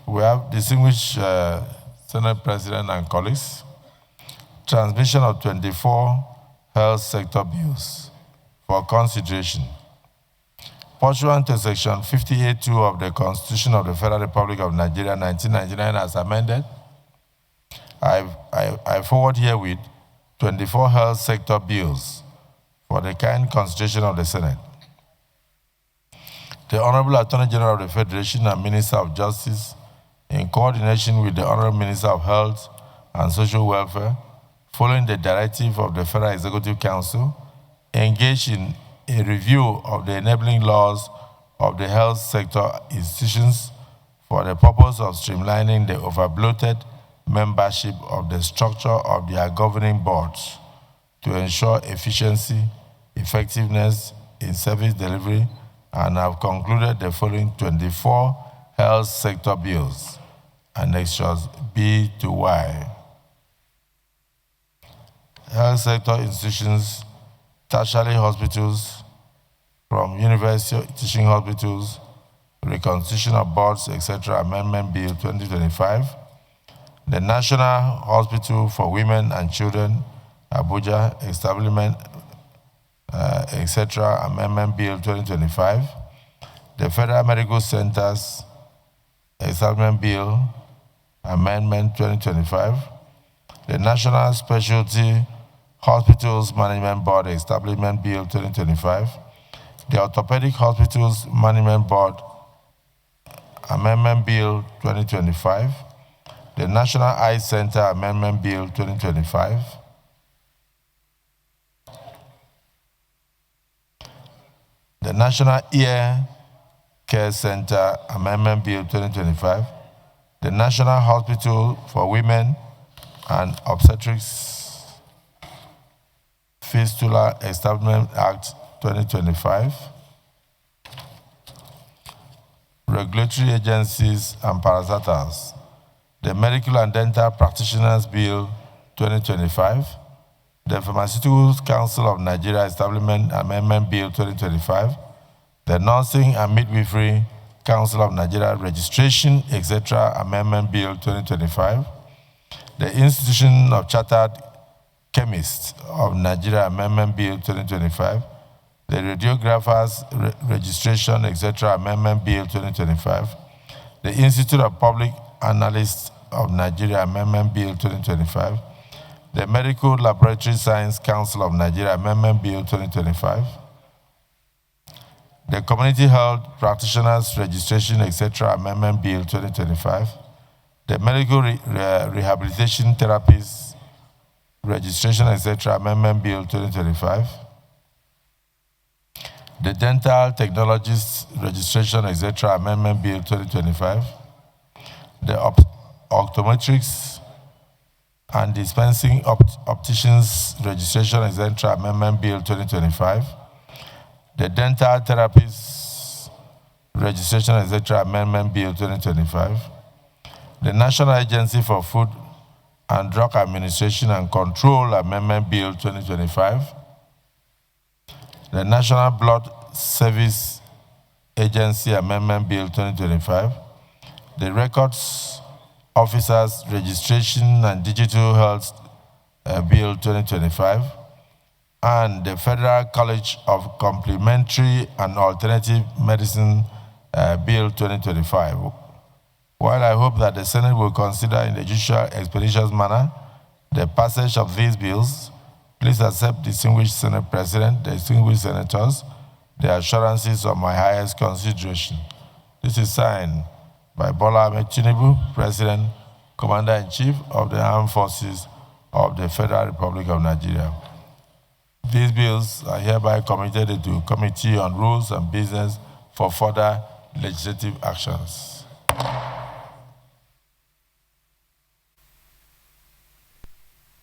We have distinguished Senate President and colleagues, transmission of 24 health sector bills for consideration. Pursuant to Section 58(2) of the Constitution of the Federal Republic of Nigeria, 1999, as amended, I forward herewith 24 health sector bills for the kind consideration of the Senate. The Honorable Attorney General of the Federation and Minister of Justice, in coordination with the Honorable Minister of Health and Social Welfare, following the directive of the Federal Executive Council, engaged in a review of the enabling laws of the health sector institutions for the purpose of streamlining the overbloated membership of the structure of their governing boards to ensure efficiency, effectiveness in service delivery, and have concluded the following 24 health sector bills, annexures B to Y. Health sector institutions, tertiary hospitals, from university teaching hospitals, reconstitution of boards, etc., Amendment Bill 2025. The National Hospital for Women and Children, Abuja, establishment, etc., Amendment Bill 2025. The Federal Medical Centers, Establishment Bill, Amendment 2025. The National Specialty Hospitals Management Board, Establishment Bill 2025. The Orthopedic Hospitals Management Board, Amendment Bill 2025. The National Eye Center Amendment Bill 2025. The National Ear Care Center Amendment Bill 2025. The National Hospital for Women and Obstetrics Fistula Establishment Act 2025. Regulatory agencies and parastatals. The Medical and Dental Practitioners Bill 2025. The Pharmaceuticals Council of Nigeria Establishment Amendment Bill 2025. The Nursing and Midwifery Council of Nigeria Registration, etc. Amendment Bill 2025. The Institution of Chartered Chemists of Nigeria Amendment Bill 2025. The Radiographers Registration, etc. Amendment Bill 2025. The Institute of Public Analysts of Nigeria Amendment Bill 2025. The Medical Laboratory Science Council of Nigeria Amendment Bill 2025. The Community Health Practitioners Registration, etc. Amendment Bill 2025. The Medical Rehabilitation Therapists Registration, etc. Amendment Bill 2025. The Dental Technologists Registration, etc. Amendment Bill 2025. The Optometrics and Dispensing Opticians Registration, etc. Amendment Bill 2025. The Dental Therapists Registration, etc. Amendment Bill 2025. The National Agency for Food and Drug Administration and Control Amendment Bill 2025. The National Blood Service Agency Amendment Bill 2025. The Records Officers Registration and Digital Health Bill 2025. And the Federal College of Complementary and Alternative Medicine Bill 2025. While I hope that the Senate will consider in the judicial expeditious manner the passage of these bills, please accept, distinguished Senate President, the distinguished senators, the assurances of my highest consideration. This is signed by Bola Ahmed Tinubu, President, Commander-in-Chief of the Armed Forces of the Federal Republic of Nigeria. These bills are hereby committed to the Committee on Rules and Business for further legislative actions.